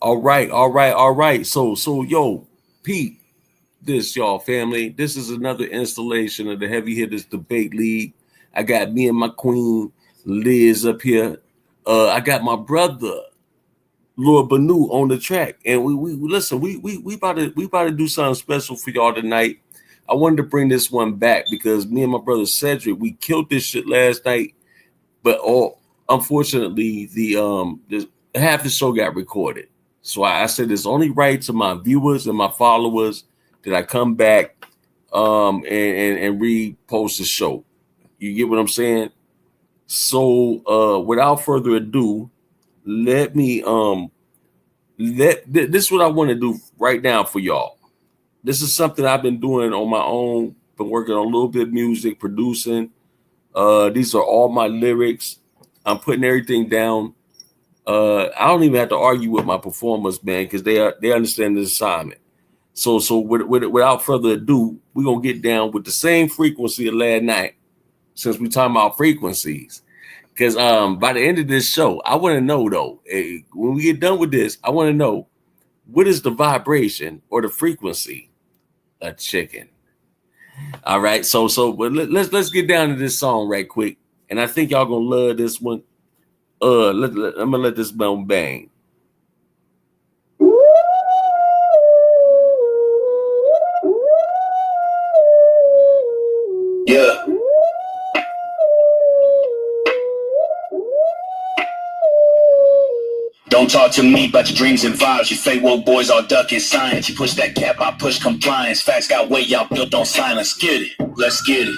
All right. So yo, Pete, this y'all family. This is another installation of the Heavy Hitters Debate League. I got me and my queen Liz up here. I got my brother Lord Banu on the track, and we listen. We about to do something special for y'all tonight. I wanted to bring this one back because me and my brother Cedric we killed this shit last night, but unfortunately the half the show got recorded. So I said it's only right to my viewers and my followers that I come back and repost the show. You get what I'm saying? So without further ado, let me this is what I want to do right now for y'all. This is something I've been doing on my own, been working on a little bit of music, producing. These are all my lyrics. I'm putting everything down. I don't even have to argue with my performers, man, because they understand the assignment. So without further ado, we're gonna get down with the same frequency of last night, since we're talking about frequencies. Because by the end of this show, I want to know though, when we get done with this, I want to know what is the vibration or the frequency of chicken. All right, but let's get down to this song right quick, and I think y'all gonna love this one. I'm gonna let this bone bang. Yeah. Don't talk to me about your dreams and vibes. You fake woke boys all ducking science. You push that cap, I push compliance. Facts got weight, y'all built on silence. Get it, let's get it.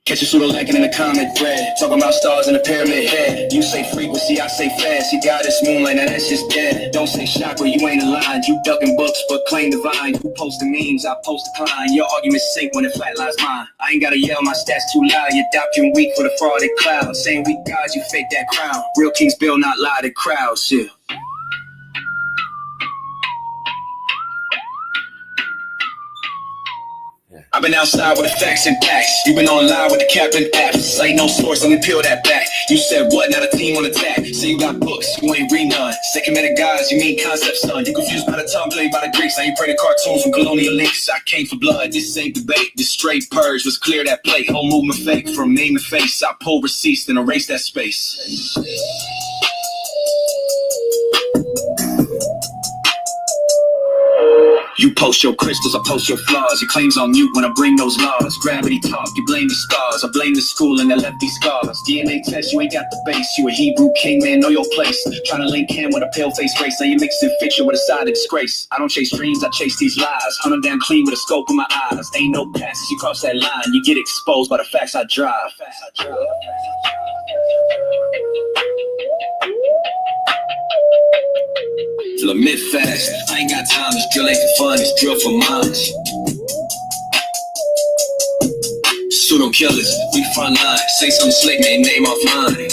Catch a pseudo lacking in a comet thread. Talking about stars in the pyramid head. You say frequency, I say fast. You got this moonlight, now that's just dead. Don't say chakra, you ain't aligned. You ducking books, but claim divine. You post the memes, I post the climb. Your arguments sink when it flatlines mine. I ain't gotta yell, my stats too loud. Your doctrine weak for the frauded cloud. Saying we gods, you fake that crown. Real kings build, not lie to crowds, yeah. I've been outside with the facts and facts. You been online with the captain apps. Ain't no source, let me peel that back. You said what? Not a team on attack. Say you got books, you ain't read none. Second minute guys, you mean concepts, son. You confused by the tongue, played by the Greeks. Now you pray to cartoons from colonial links. I came for blood, this ain't debate. This straight purge was clear that plate. Whole movement fake, from name to face. I pull receipts, then erase that space. You post your crystals, I post your flaws. Your claims on mute when I bring those laws. Gravity talk, you blame the stars. I blame the school and they left these scars. DNA test, you ain't got the base. You a Hebrew king, man, know your place. Trying to link him with a pale face race. Now you mixing fiction with a side of disgrace. I don't chase dreams, I chase these lies. Hunt them down clean with a scope in my eyes. Ain't no passes, you cross that line. You get exposed by the facts I drive. Till I mid fast, I ain't got time. This drill ain't for fun, this drill for minds. Pseudo killers, we front line. Say something slick, man, name off mine.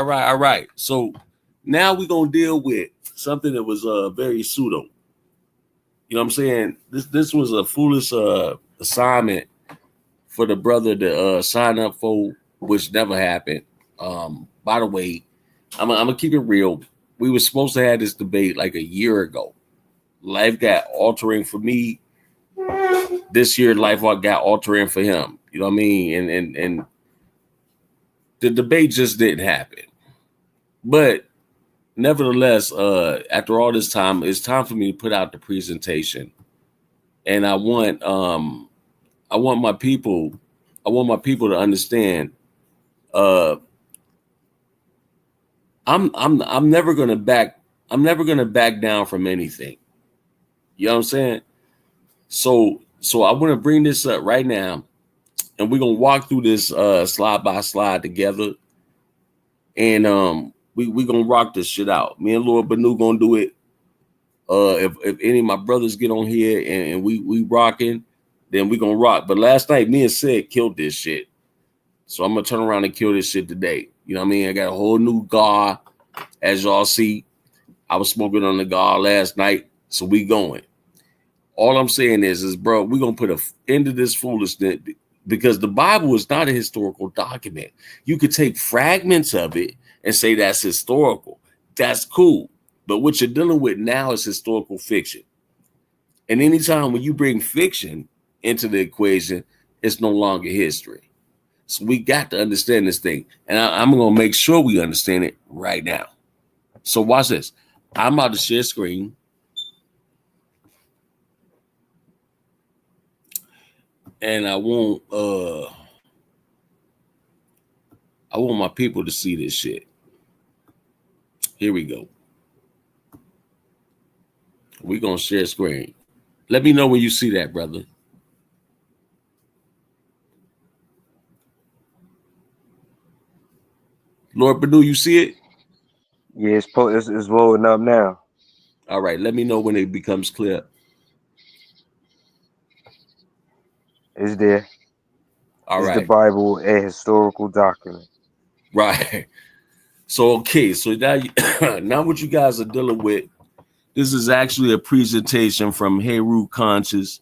All right. So now we're gonna deal with something that was very pseudo. You know what I'm saying? This was a foolish assignment for the brother to sign up for, which never happened. By the way, I'm gonna keep it real. We were supposed to have this debate like a year ago. life got altering for me. This year, life got altering for him. You know what I mean? And the debate just didn't happen. But nevertheless, after all this time, it's time for me to put out the presentation. And I want my people to understand. I'm never gonna back down from anything. You know what I'm saying? So I want to bring this up right now, and we're gonna walk through this slide by slide together. And we gonna rock this shit out. Me and Lord Banu gonna do it. If any of my brothers get on here and we rocking, then we gonna rock. But last night, me and Sid killed this shit. So I'm gonna turn around and kill this shit today. You know what I mean? I got a whole new GAR, as y'all see. I was smoking on the GAR last night, so we going. All I'm saying is, bro, we're gonna put an end to this foolishness because the Bible is not a historical document. You could take fragments of it and say that's historical. That's cool. But what you're dealing with now is historical fiction. And anytime when you bring fiction into the equation, it's no longer history. So we got to understand this thing. And I'm going to make sure we understand it right now. So watch this. I'm about to share screen. And I want my people to see this shit. Here we go. We're going to share screen. Let me know when you see that, brother. Lord Badu, you see it? Yeah, it's loading up now. All right, let me know when it becomes clear. It's there. All right. The Bible, a historical document. Right. So, okay. So now what you guys are dealing with, this is actually a presentation from Heru Conscious.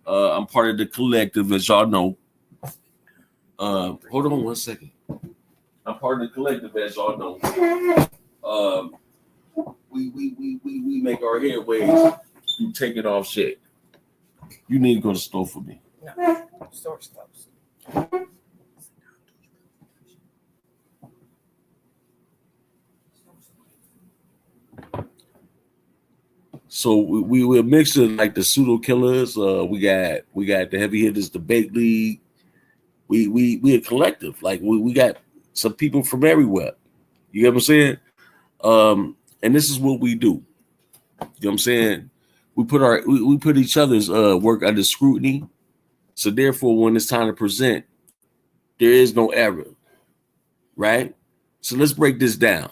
I'm part of the collective, as y'all know. Hold on one second. I'm part of the collective, as y'all know. We make our headways through taking off shit. You need to go to the store for me. No, store stops. So we're a mixture like the pseudo killers. We got the heavy hitters, the Bake League. We a collective. Like we got some people from everywhere. You get what I'm saying? And this is what we do. You know what I'm saying? We put each other's work under scrutiny. So therefore, when it's time to present, there is no error. Right? So let's break this down.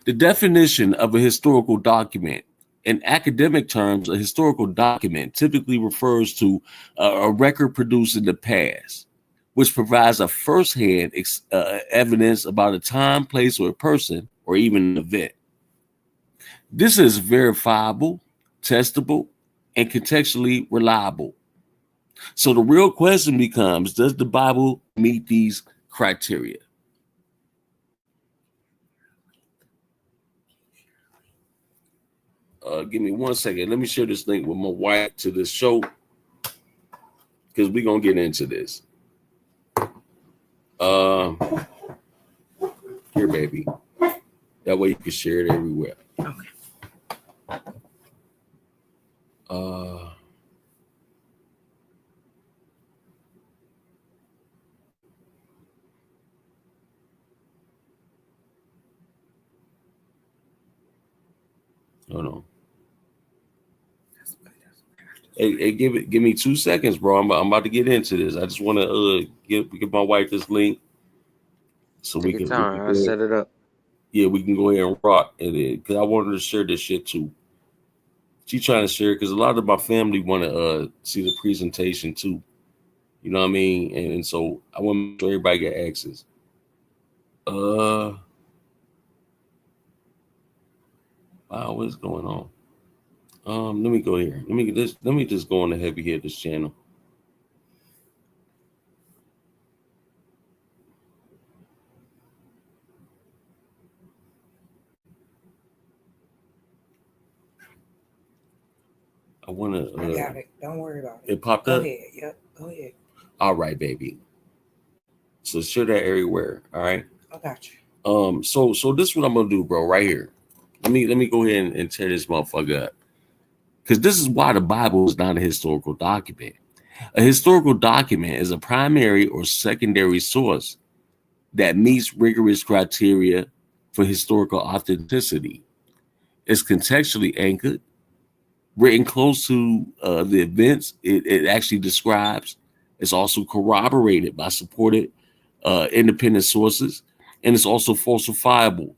The definition of a historical document. In academic terms, a historical document typically refers to a record produced in the past, which provides a firsthand evidence about a time, place, or a person, or even an event. This is verifiable, testable, and contextually reliable. So the real question becomes, does the Bible meet these criteria? Give me 1 second. Let me share this link with my wife to this show because we're going to get into this. Here, baby. That way you can share it everywhere. Okay. Hold on. Hey, give me 2 seconds, bro. I'm about to get into this. I just want to give my wife this link so Take your time. I set it up. Yeah, we can go ahead and rock it because I wanted to share this shit too. She trying to share because a lot of my family want to see the presentation too. You know what I mean? And so I want to make sure everybody get access. Wow, what's going on? Let me go here. Let me just go on the Heavy Hitters channel. I want to. I got it. Don't worry about it. It popped Go up. ahead. Yep. Go ahead. All right, baby. So share that everywhere. All right. I got you. So this is what I'm gonna do, bro. Right here. Let me go ahead and tear this motherfucker up. Because this is why the Bible is not a historical document. A historical document is a primary or secondary source that meets rigorous criteria for historical authenticity. It's contextually anchored, written close to the events it actually describes. It's also corroborated by supported independent sources, and it's also falsifiable.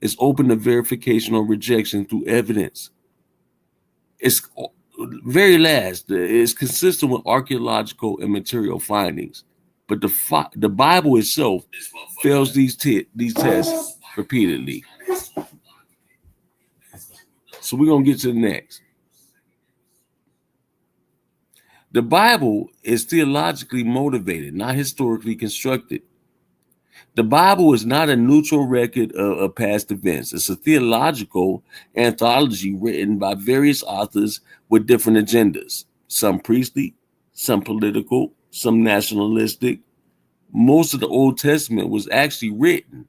It's open to verification or rejection through evidence. It's very last. It's consistent with archaeological and material findings, but the Bible itself fails these tests repeatedly. So we're gonna get to the next. The Bible is theologically motivated, not historically constructed. The Bible is not a neutral record of past events. It's a theological anthology written by various authors with different agendas, some priestly, some political, some nationalistic. Most of the Old Testament was actually written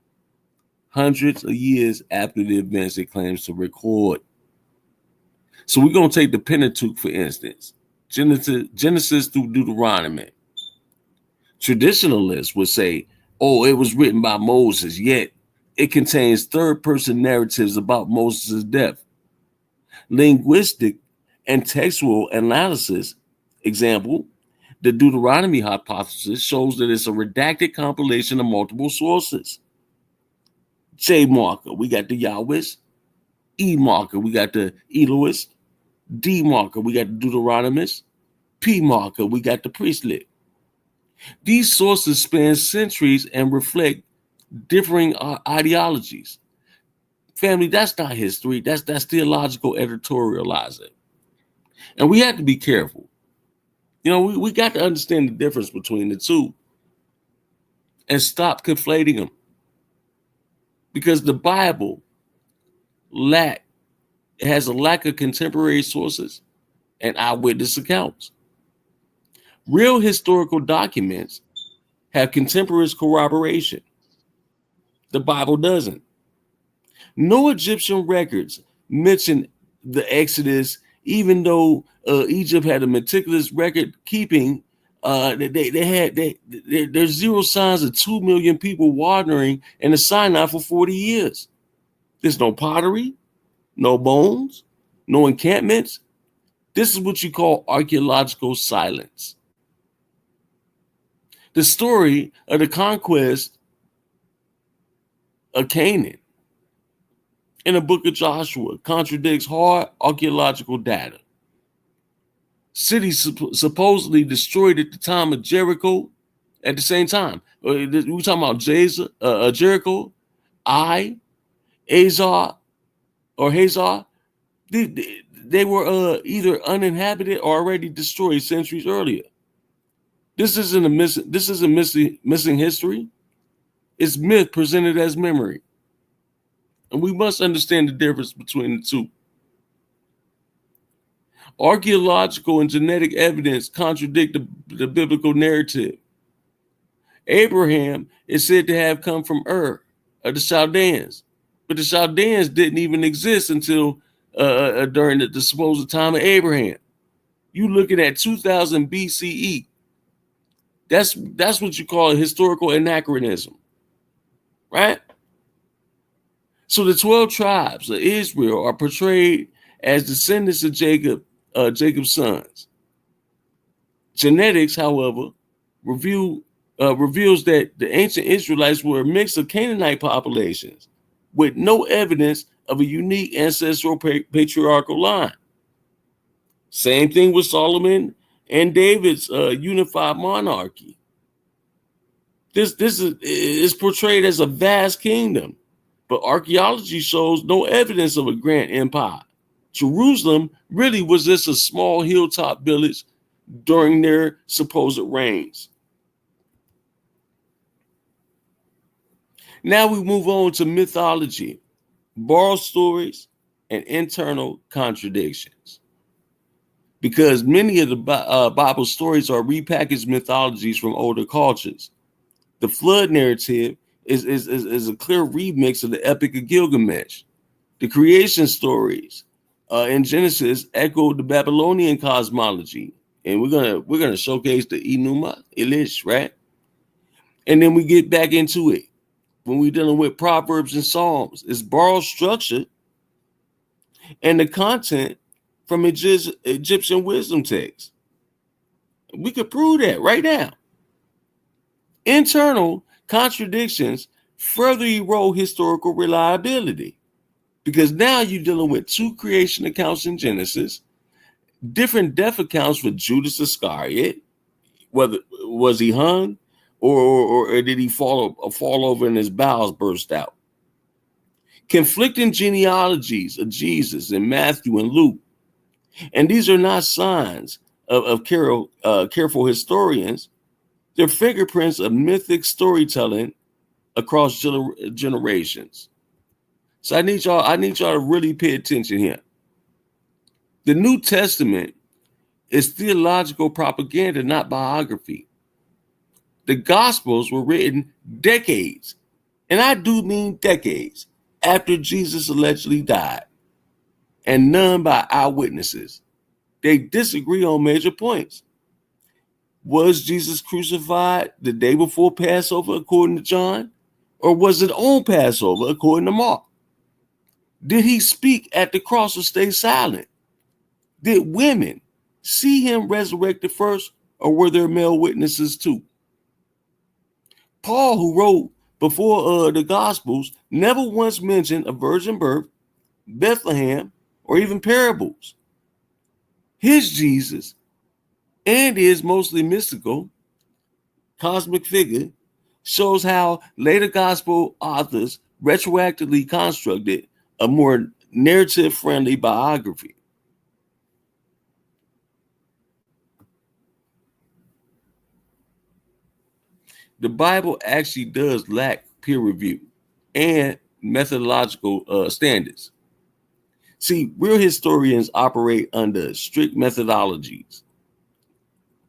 hundreds of years after the events it claims to record. So we're going to take the Pentateuch, for instance, Genesis through Deuteronomy. Traditionalists would say, oh, it was written by Moses, yet it contains third-person narratives about Moses' death. Linguistic and textual analysis, example, the Deuteronomy hypothesis shows that it's a redacted compilation of multiple sources. J marker, we got the Yahwist. E marker, we got the Elohist. D marker, we got the Deuteronomist. P marker, we got the priestly. These sources span centuries and reflect differing ideologies. Family, that's not history. That's theological editorializing. And we have to be careful. You know, we got to understand the difference between the two and stop conflating them. Because the Bible has a lack of contemporary sources and eyewitness accounts. Real historical documents have contemporary corroboration. The Bible doesn't. No Egyptian records mention the Exodus, even though Egypt had a meticulous record keeping. There's zero signs of 2 million people wandering in the Sinai for 40 years. There's no pottery, no bones, no encampments. This is what you call archaeological silence. The story of the conquest of Canaan in the book of Joshua contradicts hard archaeological data. Cities supposedly destroyed at the time of Jericho at the same time. We're talking about Jericho, Hazar, or Hazar. They were either uninhabited or already destroyed centuries earlier. This isn't missing history. It's myth presented as memory. And we must understand the difference between the two. Archaeological and genetic evidence contradict the biblical narrative. Abraham is said to have come from Ur of the Chaldeans, but the Chaldeans didn't even exist until during the supposed time of Abraham. You looking at 2000 BCE. That's what you call a historical anachronism, right? So the 12 tribes of Israel are portrayed as descendants of Jacob's sons. Genetics, however, reveals that the ancient Israelites were a mix of Canaanite populations with no evidence of a unique ancestral patriarchal line. Same thing with Solomon and David's unified monarchy. This is portrayed as a vast kingdom, but archaeology shows no evidence of a grand empire. Jerusalem really was just a small hilltop village during their supposed reigns. Now we move on to mythology, borrowed stories, and internal contradictions. because many of the Bible stories are repackaged mythologies from older cultures. The flood narrative is a clear remix of the Epic of Gilgamesh. The creation stories in Genesis echo the Babylonian cosmology, and we're gonna showcase the Enuma Elish, right? And then we get back into it when we're dealing with Proverbs and Psalms. It's borrowed structure and the content from Egyptian wisdom texts. We could prove that right now. Internal contradictions further erode historical reliability because now you're dealing with two creation accounts in Genesis, different death accounts for Judas Iscariot, whether was he hung or did he fall over and his bowels burst out? Conflicting genealogies of Jesus in Matthew and Luke. And these are not signs of careful historians. They're fingerprints of mythic storytelling across generations. So I need y'all to really pay attention here. The New Testament is theological propaganda, not biography. The Gospels were written decades, and I do mean decades, after Jesus allegedly died, and none by eyewitnesses. They disagree on major points. Was Jesus crucified the day before Passover, according to John? Or was it on Passover, according to Mark? Did he speak at the cross or stay silent? Did women see him resurrected first, or were there male witnesses too? Paul, who wrote before the Gospels, never once mentioned a virgin birth, Bethlehem, or even parables. His Jesus and his mostly mystical cosmic figure shows how later gospel authors retroactively constructed a more narrative-friendly biography. The Bible actually does lack peer review and methodological standards. See, real historians operate under strict methodologies.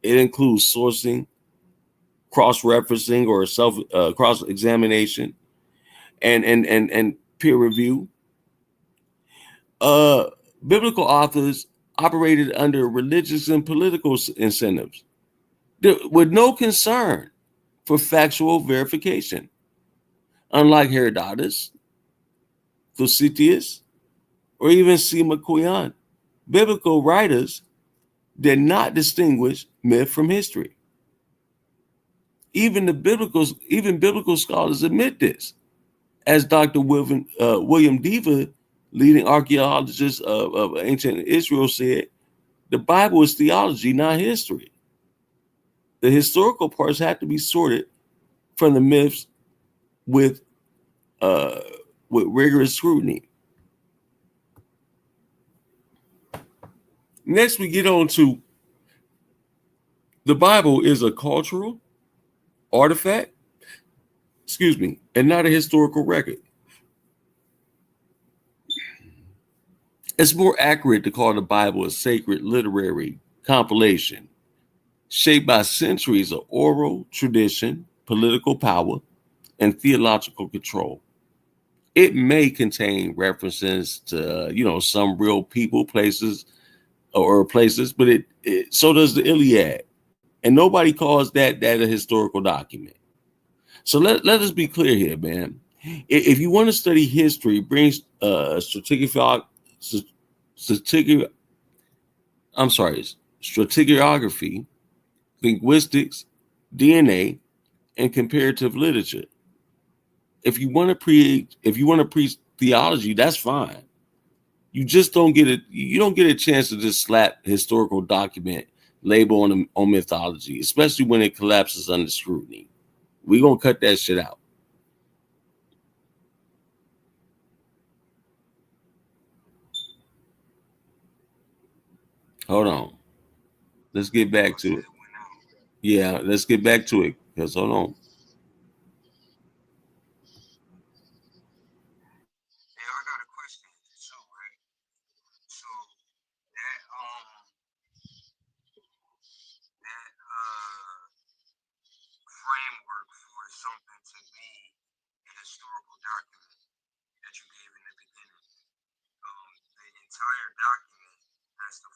It includes sourcing, cross-referencing, or cross-examination, and peer review. Biblical authors operated under religious and political incentives with no concern for factual verification. Unlike Herodotus, Thucydides, or even Sima Qian, biblical writers did not distinguish myth from history. Even biblical scholars admit this, as Dr. William Deva, leading archaeologist of ancient Israel, said, the Bible is theology, not history. The historical parts have to be sorted from the myths with rigorous scrutiny. Next, we get on to the Bible is a cultural artifact, and not a historical record. It's more accurate to call the Bible a sacred literary compilation shaped by centuries of oral tradition, political power, and theological control. It may contain references to, some real people, places, but so does the Iliad. And nobody calls that a historical document. So let us be clear here, man. If you want to study history, bring stratigraphy, linguistics, DNA, and comparative literature. If you want to preach theology, that's fine. You just don't get it. You don't get a chance to just slap historical document label on mythology, especially when it collapses under scrutiny. We're gonna cut that shit out. Hold on. Let's get back to it. Yeah, let's get back to it. Because hold on. Yeah, I got a question too, right? So that entire document has to